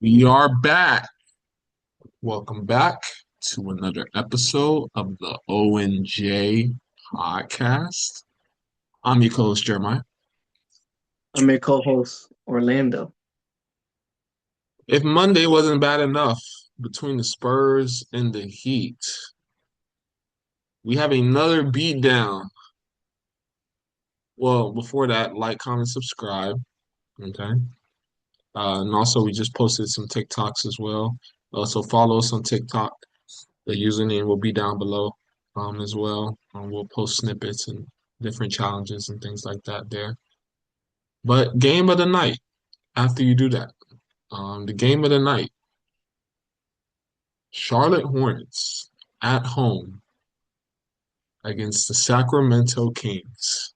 We are back. Welcome back to another episode of the ONJ podcast. I'm your co-host, Jeremiah. I'm your co-host Orlando. If Monday wasn't bad enough between the Spurs and the Heat, we have another beatdown. Well, before that, like, comment, subscribe. Okay. And also, we just posted some TikToks as well. Also, follow us on TikTok. The username will be down below as well. We'll post snippets and different challenges and things like that there. But game of the night, after you do that, the game of the night, Charlotte Hornets at home against the Sacramento Kings.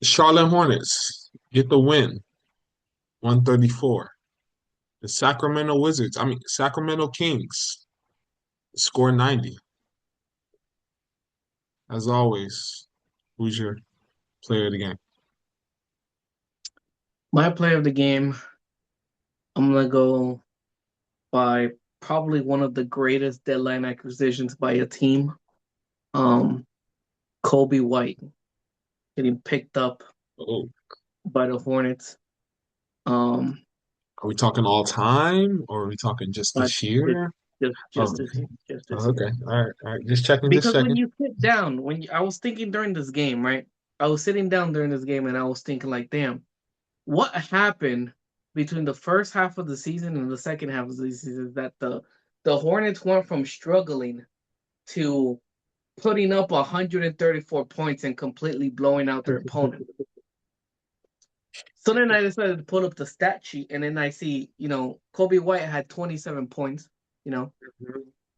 The Charlotte Hornets get the win, 134. The Sacramento Kings score 90. As always, who's your player of the game? My player of the game, I'm gonna go by probably one of the greatest deadline acquisitions by a team. Um, Kobe White getting picked up Oh, by the Hornets. Um, are we talking all time or are we talking just but this just year? just Oh, just this year, just this year. okay. All right. All right. Just checking, just Because when checking. you sit down, I was thinking during this game, right? I was sitting down during this game and I was thinking like, damn, what happened between the first half of the season and the second half of the season is that the Hornets went from struggling to putting up 134 points and completely blowing out their opponent. So then I decided to pull up the stat sheet and then I see, Kobe White had 27 points, you know.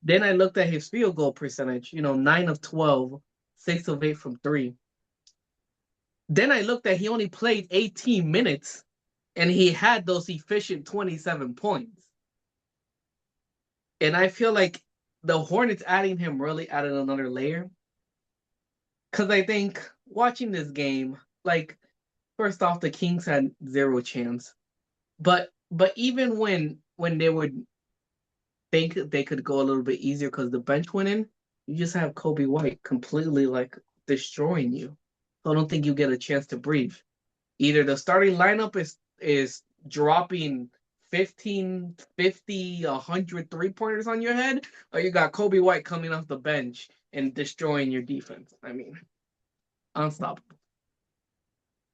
Then I looked at his field goal percentage, 9 of 12, 6 of 8 from 3. Then I looked at he only played 18 minutes and he had those efficient 27 points. And I feel like the Hornets adding him really added another layer. Because I think watching this game, like, first off, the Kings had zero chance. But even when they would think they could go a little bit easier because the bench went in, you just have Kobe White completely like destroying you. So I don't think you get a chance to breathe. Either the starting lineup is dropping 15, 50, 100 three-pointers on your head, or you got Kobe White coming off the bench and destroying your defense. I mean, unstoppable.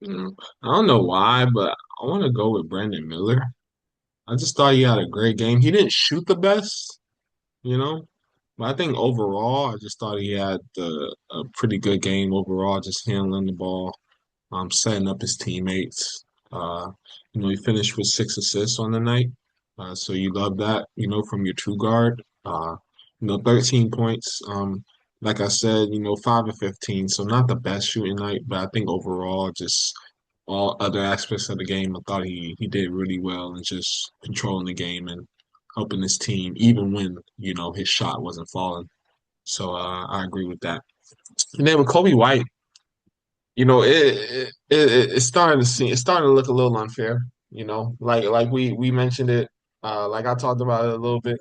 Mm, I don't know why, but I want to go with Brandon Miller. I just thought he had a great game. He didn't shoot the best, you know, but I think overall, I just thought he had a pretty good game overall, just handling the ball, setting up his teammates. Uh, he finished with 6 assists on the night. So you love that, from your two guard. 13 points. Like I said, 5 of 15. So not the best shooting night, but I think overall, just all other aspects of the game, I thought he did really well and just controlling the game and helping his team, even when, his shot wasn't falling. So I agree with that. And then with Kobe White, it's starting to look a little unfair, like we mentioned it, like I talked about it a little bit,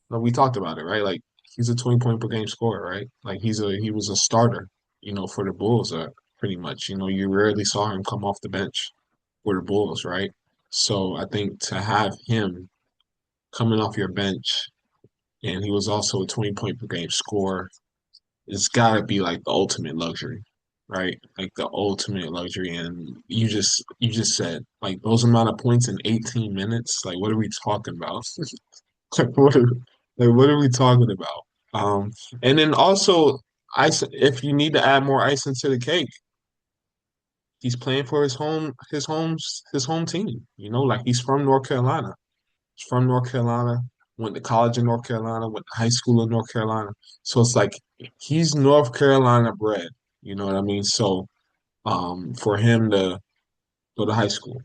we talked about it, right? Like he's a 20 point per game scorer, right? Like he was a starter, for the Bulls, pretty much. You rarely saw him come off the bench for the Bulls, right? So I think to have him coming off your bench and he was also a 20 point per game scorer, it's gotta be like the ultimate luxury, right? Like the ultimate luxury. And you just said like those amount of points in 18 minutes. Like what are we talking about? Like what are we talking about? Um, and then also ice. If you need to add more icing to the cake, he's playing for his home team. Like he's from North Carolina. He's from North Carolina. Went to college in North Carolina. Went to high school in North Carolina. So it's like he's North Carolina bred. You know what I mean? So for him to go to high school,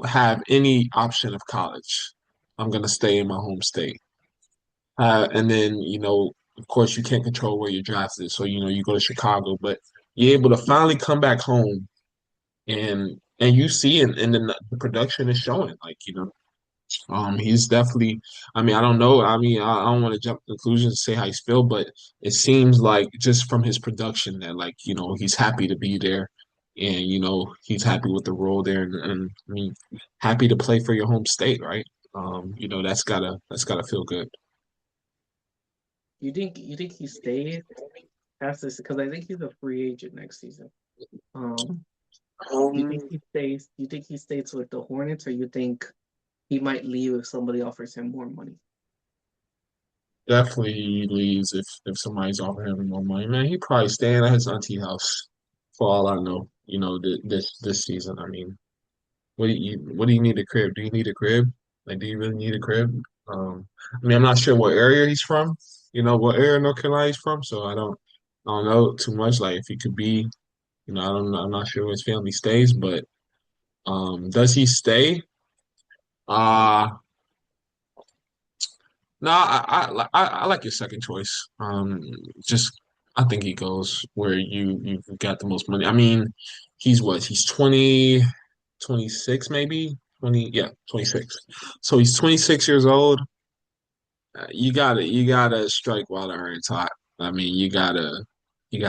have any option of college, I'm gonna stay in my home state. And then, of course, you can't control where you're drafted. So, you go to Chicago, but you're able to finally come back home and you see and the production is showing. Like, he's definitely. I mean, I don't know. I mean, I don't want to jump to conclusions and say how he's feel, but it seems like just from his production that, like, he's happy to be there, and he's happy with the role there, and I mean, happy to play for your home state, right? That's gotta feel good. You think he stays past this? Because I think he's a free agent next season. Um, you think Um, he stays? You think he stays with the Hornets, or you think he might leave if somebody offers him more money? Definitely he leaves if somebody's offering him more money. Man, he probably staying at his auntie house for all I know. This season. I mean, what do you need a crib? Do you need a crib? Like, do you really need a crib? I mean, I'm not sure what area he's from. What area of North Carolina he's from. So I don't know too much. Like, if he could be, I don't know. I'm not sure where his family stays, but does he stay? Uh No, I like your second choice. Just I think he goes where you've got the most money. I mean, he's what? He's 20, 26 maybe 20. Yeah, 26. So he's 26 years old. You gotta strike while the iron's hot. I mean, you gotta get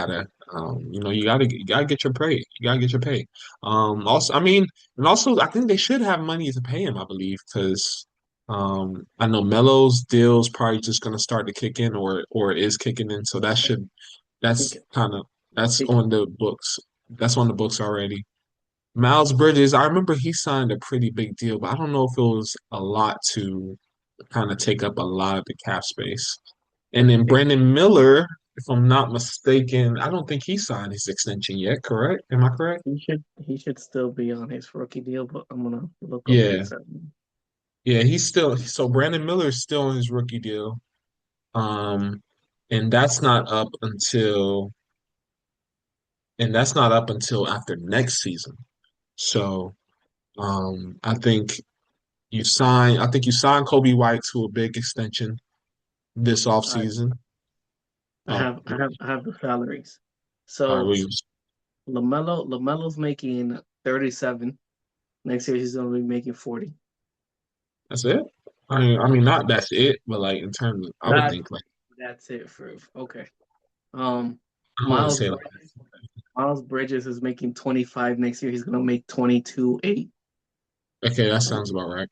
your pay. You gotta get your pay. Also, I mean, and also, I think they should have money to pay him. I believe because I know Melo's deal's probably just gonna start to kick in, or is kicking in. So He that's can, kind of that's he can, on the books. That's on the books already. Miles Bridges, I remember he signed a pretty big deal, but I don't know if it was a lot to kind of take up a lot of the cap space. And then he, Brandon Miller, if I'm not mistaken, I don't think he signed his extension yet, correct? Am I correct? he should still be on his rookie deal, but I'm gonna look up Yeah. his. Yeah, he's still so Brandon Miller is still on his rookie deal. Um, and that's not up until after next season. So I think you signed Kobe White to a big extension this All right, offseason. I Oh, have I have I have the salaries. all right, So Williams. Lamelo's making 37. Next year he's gonna be making 40. That's it. I mean, not that's it, but like in terms of, I would That think like that's it for okay. Um, I wouldn't Miles say like Bridges, Miles Bridges is making 25 next year. He's gonna make 22.8. okay, that Um, sounds about right.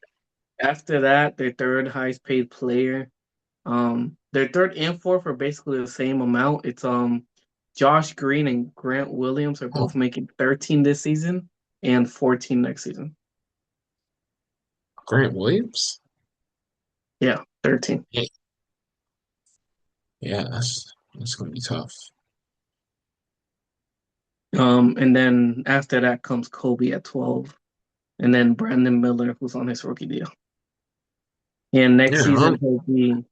after that, their third highest paid player. Their third and fourth are basically the same amount. It's Josh Green and Grant Williams are Oh, both making 13 this season and 14 next season. Grant Williams. Yeah, 13. Yeah, yeah, that's gonna be tough. And then after that comes Kobe at 12, and then Brandon Miller, who's on his rookie deal. And next Yeah, season he'll be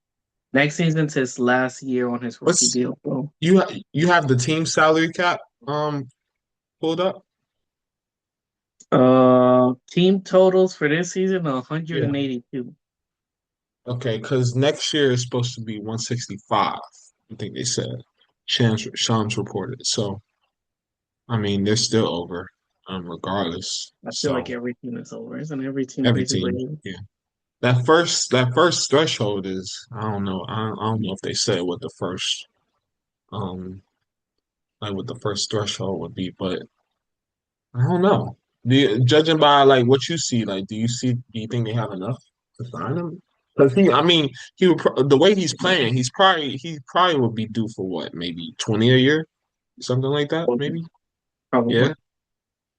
next season's his last year on his rookie what's deal. So you have the team salary cap pulled up? team totals for this season Yeah. 182. Okay, because next year is supposed to be 165. I think they said. Shams reported. So I mean, they're still over, regardless. I feel like So every team is over, isn't every team every team, basically? yeah. That first threshold is I don't know. I don't know if they said what the first um what the first threshold would be, but I don't know. Judging by like what you see, like do you think they have enough to sign him? Because I mean, the way he's playing, he probably would be due for what, maybe 20 a year, something like that, maybe. Probably. Yeah.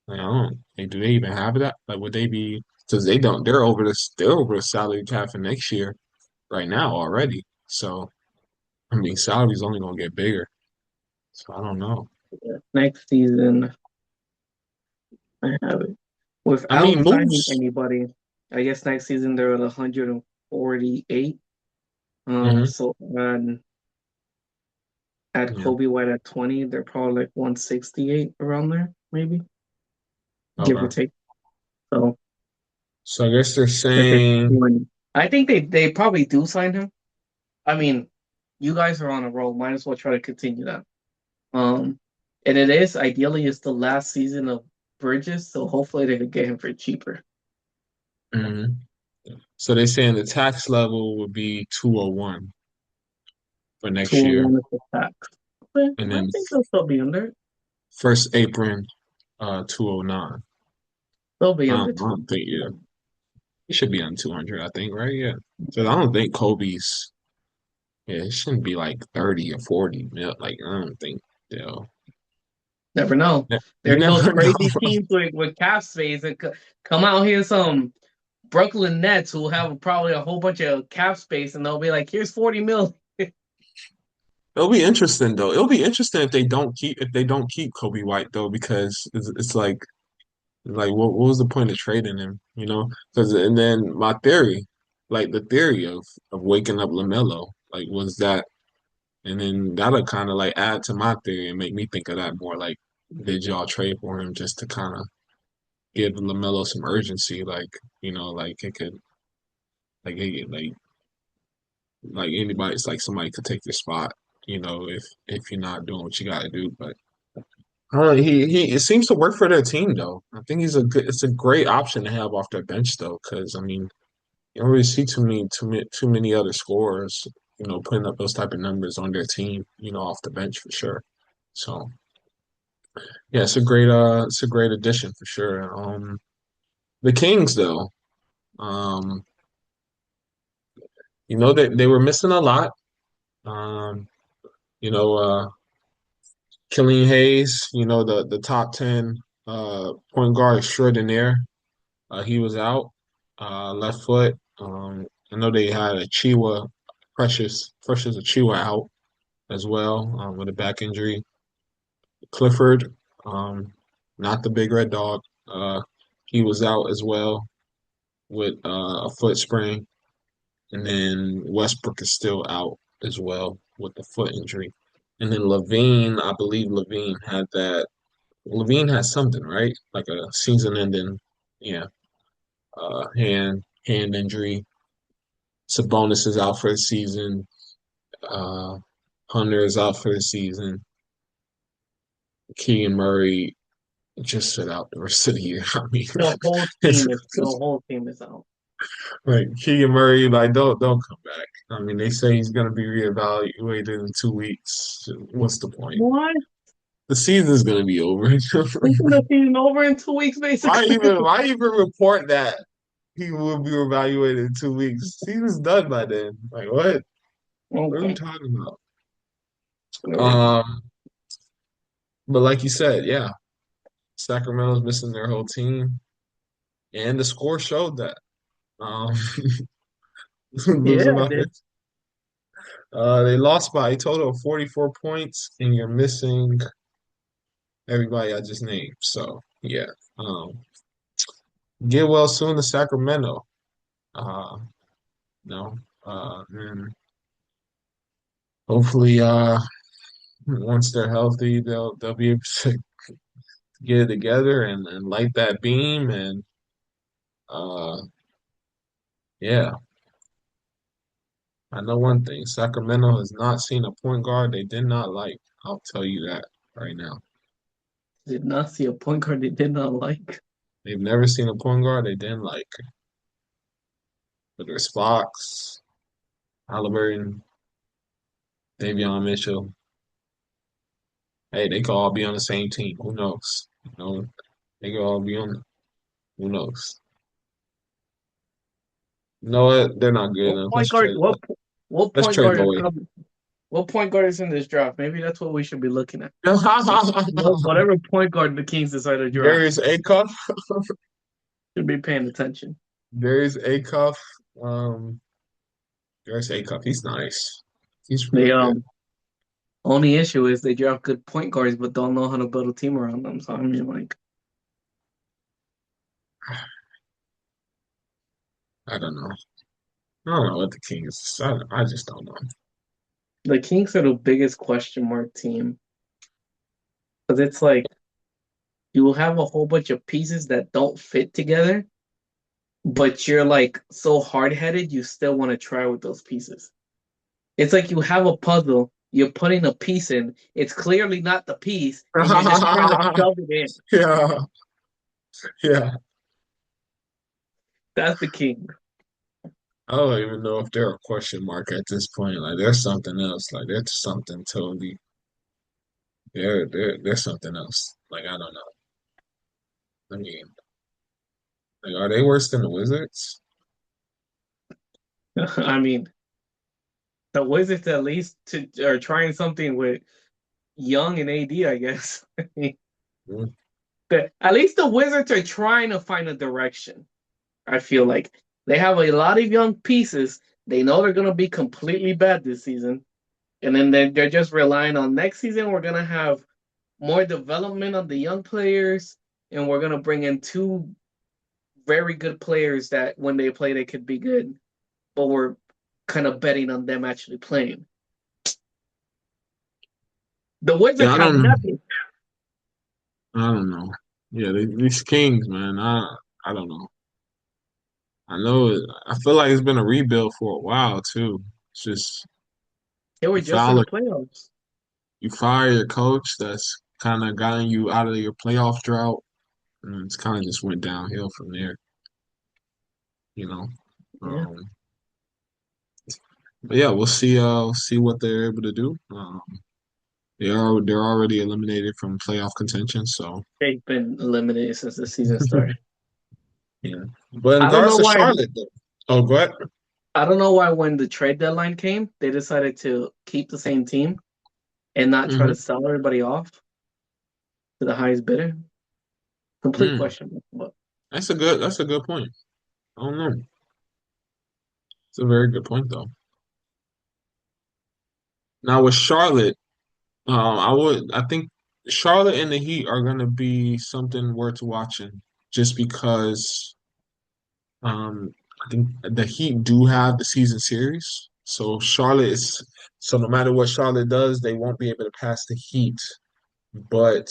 Like, I don't. Like, do they even have that? Like, would they be? Because they don't. They're over the salary cap for next year right now already. So I mean, salary's only gonna get bigger. So I don't know. Next season, I have it. I Without mean, signing moves. anybody, I guess next season they're at 148. Hmm. So add Yeah. Kobe White at 20, they're probably like 168 around there, maybe, give or Okay. take. So So I guess they're if it's saying, 20. I think they probably do sign him. I mean, you guys are on a roll. Might as well try to continue that. Um, and it is ideally it's the last season of Bridges, so hopefully they could get him for cheaper. Hmm. So they saying the tax level would be 201 for Two next and year, one is the tax. But and I then think they'll still be under it. first apron 209. They'll be I under don't think, two. yeah, he should be on 200. I think, right? Yeah, because I don't think Kobe's. Yeah, it shouldn't be like 30 or 40 mil. Like I don't think they'll. Never know. You There's those never know. crazy teams with cap space and come out here some Brooklyn Nets who have probably a whole bunch of cap space and they'll be like, here's 40 mil. It'll be interesting though. It'll be interesting if they don't keep Kobe White though, because it's like what was the point of trading him? You know, because and then my theory, like the theory of waking up LaMelo, like was that, and then that'll kind of like add to my theory and make me think of that more. Like, did y'all trade for him just to kind of give LaMelo some urgency? Like, like it could like anybody, it's like somebody could take your spot. If you're not doing what you got to do, but. He it seems to work for their team though. I think it's a great option to have off their bench though, because I mean you don't really see too many other scorers, putting up those type of numbers on their team, off the bench for sure. So yeah, it's a great addition for sure. The Kings though, um, they were missing a lot. Um, you know, Killian Hayes, the top 10 point guard extraordinaire. He was out, left foot. I know they had Precious Achua out as well, with a back injury. Clifford, not the big red dog, he was out as well with a foot sprain. And then Westbrook is still out as well with the foot injury. And then Levine, I believe Levine had that. Levine has something, right? Like a season ending, yeah, hand injury. Sabonis is out for the season. Uh, Hunter is out for the season. Keegan Murray just sit out the rest of the year. I mean, it's, The whole team is out. like Keegan Murray, like don't come back. I mean, they say he's gonna be reevaluated in 2 weeks. What's the point? What? The season's gonna be over. Isn't the season over in 2 weeks, basically? Why even report that he will be evaluated in 2 weeks? Season's done by then. Like what? What are we Okay. talking about? Right. Um, but like you said, yeah, Sacramento's missing their whole team, and the score showed that. Um, Yeah, losing I by did. they lost by a total of 44 points, and you're missing everybody I just named. So yeah, um, get well soon to Sacramento. Uh, no, and hopefully, once they're healthy, they'll be able to get it together and light that beam and uh, yeah. I know one thing. Sacramento has not seen a point guard they did not like. I'll tell you that right now. Did not see a point guard they did not like. They've never seen a point guard they didn't like. Whether it's Fox, Halliburton, Davion Mitchell. Hey, they could all be on the same team. Who knows? They could all be on. Who knows? You know what? They're not good What enough. point guard? What Let's point trade guard is Bowie. coming? What point guard is in this draft? Maybe that's what we should be looking at. Whatever point guard the Kings decide to draft, Darius Acuff. should be paying attention. Darius Acuff. Um, Darius Acuff. He's nice. He's The really good. only issue is they draft good point guards, but don't know how to build a team around them. So I mean, like I don't know. I don't know what the Kings. I just don't know. the Kings are the biggest question mark team because it's like you will have a whole bunch of pieces that don't fit together, but you're like so hard headed, you still want to try with those pieces. It's like you have a puzzle, you're putting a piece in, it's clearly not the piece, and you're just trying to shove it in. Yeah, Yeah. That's the king. I don't even know if they're a question mark at this point. Like there's something else. Like there's something totally there's something else. Like I don't know. I mean, like are they worse than the Wizards? I mean, the Wizards at least are trying something with Young and AD, I guess. Mm. But at least the Wizards are trying to find a direction. I feel like they have a lot of young pieces. They know they're going to be completely bad this season. And then they're just relying on next season. We're going to have more development of the young players. And we're going to bring in two very good players that when they play, they could be good. But we're kind of betting on them actually playing. The Yeah, Wizards I have don't nothing. I don't know. Yeah, these Kings, man. I don't know. I know I feel like it's been a rebuild for a while too. It's just They were you just in the fire playoffs. you fire your coach that's kind of gotten you out of your playoff drought, and it's kind of just went downhill from there, you know. Yeah. Um, but yeah, we'll see. See what they're able to do. They're already eliminated from playoff contention, so They've been eliminated since the season started. yeah. But in I don't regards know to why. Charlotte, though, oh, go ahead. I don't know why when the trade deadline came, they decided to keep the same team and not try to Hmm. sell everybody off to the highest bidder. Complete Mm. question. But That's a good point. I don't know. It's a very good point though. Now with Charlotte, I think Charlotte and the Heat are going to be something worth watching, just because I think the Heat do have the season series. So no matter what Charlotte does, they won't be able to pass the Heat. But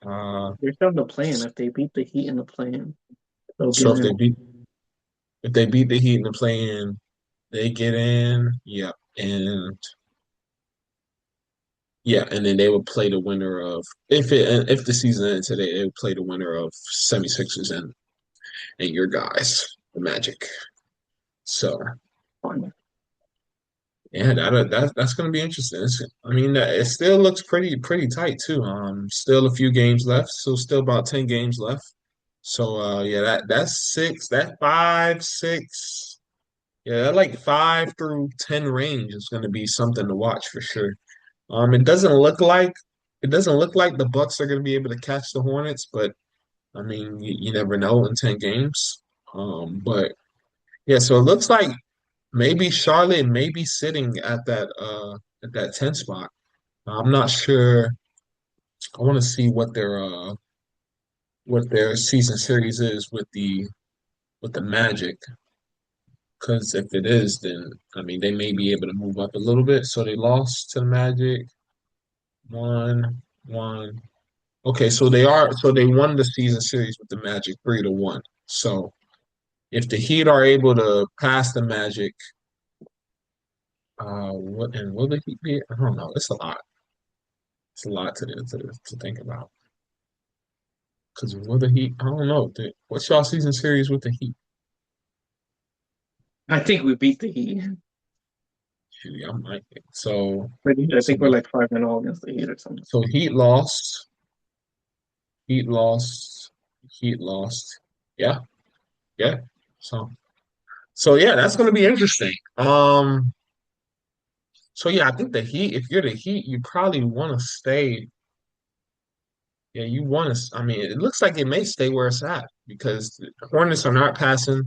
uh, they're still in the plan. If they beat the Heat in the plan, they'll so get in. if they beat the Heat in the play-in, they get in. Yeah, and yeah, and then they would play the winner of if the season ends today, they would play the winner of 76ers and your guys, the Magic. So Fine. yeah, that's going to be interesting. I mean, it still looks pretty tight too. Still a few games left, so still about 10 games left. So yeah, that's six, that 5, 6, yeah, that like 5 through 10 range is going to be something to watch for sure. It doesn't look like the Bucks are going to be able to catch the Hornets, but I mean, you never know in 10 games. But yeah, so it looks like maybe Charlotte may be sitting at that 10 spot. I'm not sure. I want to see what their season series is with the Magic, because if it is, then I mean they may be able to move up a little bit. So they lost to the Magic 1-1. Okay, so they won the season series with the Magic 3-1. So if the Heat are able to pass the Magic, what and will the Heat be? I don't know. It's a lot. It's a lot to think about. Because will the Heat? I don't know. What's y'all season series with the Heat? I think we beat the Heat. Shoot, I might. So I so think we're like 5-0 against the Heat or something. so Heat lost. Heat lost. Heat lost. Yeah, yeah. So yeah, that's gonna be interesting. So yeah, I think the Heat. If you're the Heat, you probably want to stay. Yeah, you want to. I mean, it looks like it may stay where it's at because the Hornets are not passing.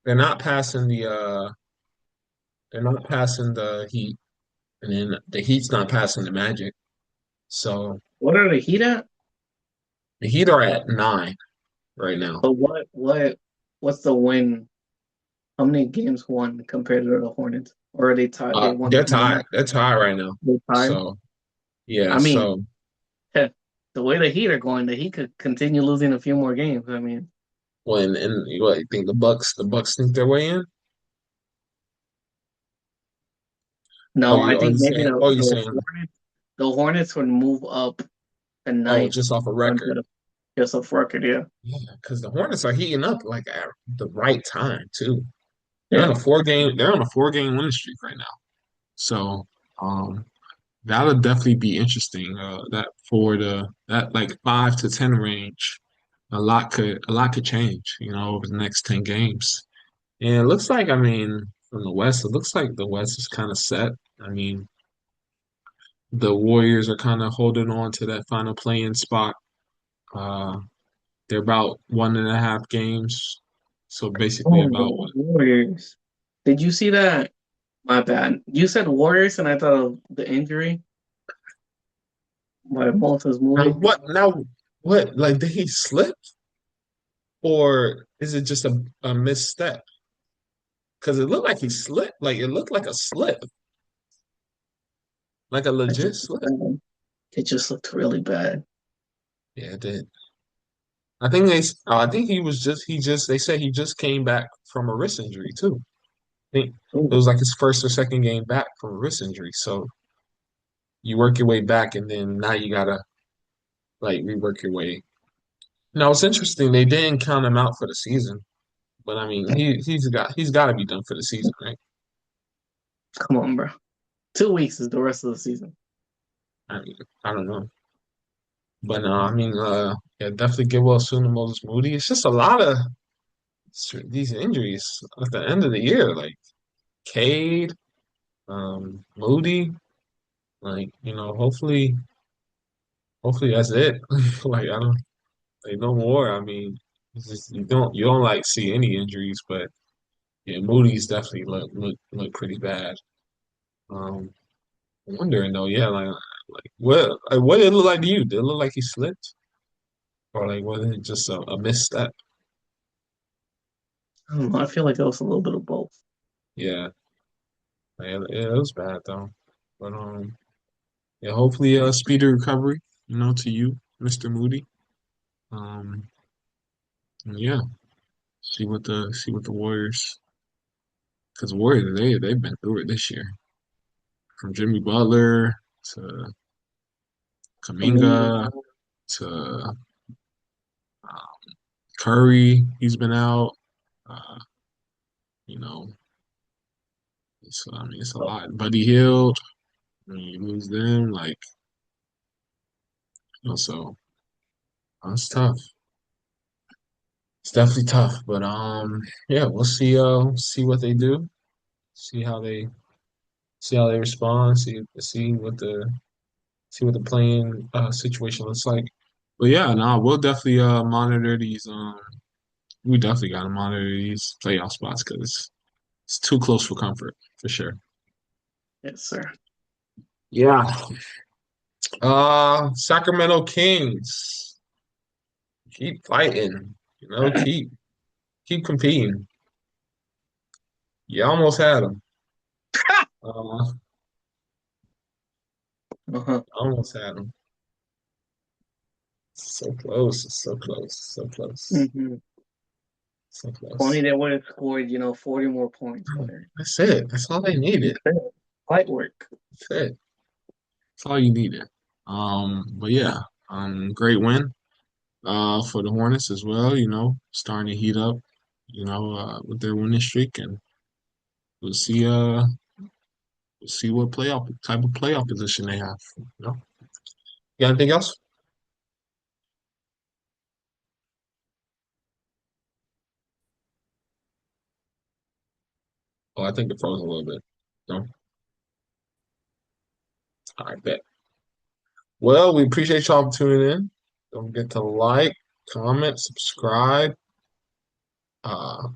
They're not passing they're not passing the Heat, and then the Heat's not passing the Magic. So What are the Heat at? the Heat are at 9 right now. But what's the win? How many games won compared to the Hornets? Or are they tied? They won They're more. tied. They're tied right now. They tied. So yeah. I mean, So the way the Heat are going, the Heat could continue losing a few more games. I mean, when and what you think the Bucks sneak their way in? no, I Are think you maybe saying? the Hornets would move up to Oh, ninth just off a record. Just off record, yeah. Yeah, because the Hornets are heating up like at the right time too. Yeah. They're on a 4 game winning streak right now. So um that'll definitely be interesting. That for the that like 5 to 10 range, a lot could change, over the next 10 games. And it looks like, I mean, from the West, it looks like the West is kind of set. I mean, the Warriors are kind of holding on to that final play-in spot. Uh, they're about 1.5 games, so basically Oh, about the Warriors. Did you see that? My bad. You said Warriors, and I thought of the injury by Malta's now Moody. what now what like did he slip or is it just a misstep? Because it looked like he slipped, like it looked like a slip, like a It legit just, slip. it just looked really bad. Yeah, it did. I think they said he just came back from a wrist injury too. I think it Ooh, was like his first or second game back from a wrist injury. So you work your way back, and then now you gotta like rework your way. Now it's interesting they didn't count him out for the season, but I mean he's got to be done for the season, right? come on, bro. 2 weeks is the rest of the season. I mean I don't know, but I mean yeah, definitely get well soon to Moses Moody. It's just a lot of these injuries at the end of the year, like Cade, Moody, like hopefully that's it. Like I don't like no more. I mean, it's just you don't like see any injuries, but yeah, Moody's definitely look pretty bad. Um, I'm wondering though, yeah, like what did it look like to you? Did it look like he slipped, or like was it just a misstep? I don't know. I feel like it was a little bit of both. Yeah, yeah, it was bad though. But yeah, hopefully speedy recovery, to you, Mr. Moody. Um, and yeah, see what the Warriors, because Warriors they've been through it this year, from Jimmy Butler to I mean, Kaminga to Curry. He's been out. Uh, you know, I mean it's a lot. Buddy Hield, when you lose them, like so it's tough. It's definitely tough, but yeah, we'll see what they do, see how they respond, see what the playing situation looks like. But yeah, no, we'll definitely monitor these. We definitely got to monitor these playoff spots because it's too close for comfort for sure. yes, sir. Yeah. Sacramento Kings keep fighting. Keep competing. You almost had them. Uh, Uh-huh. almost had them. So close. So close. So close. Mm-hmm. So If only close. they would have scored, 40 more points, but That's it. That's all they needed. light work. That's it. That's all you needed. But yeah, great win for the Hornets as well, starting to heat up, with their winning streak, and we'll see what playoff type of playoff position they have. You got anything else? Oh, I think it froze a little bit. No? All right, bet. Well, we appreciate y'all for tuning in. Don't forget to like, comment, subscribe, uh,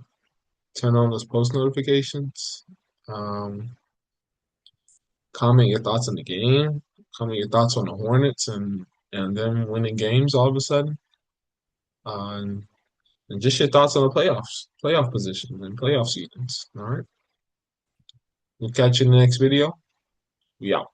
turn on those post notifications. Um, Comment your thoughts on the game. Comment your thoughts on the Hornets and them winning games all of a sudden. And just your thoughts on the playoff positions and playoff seasons. All right. We'll catch you in the next video. We out.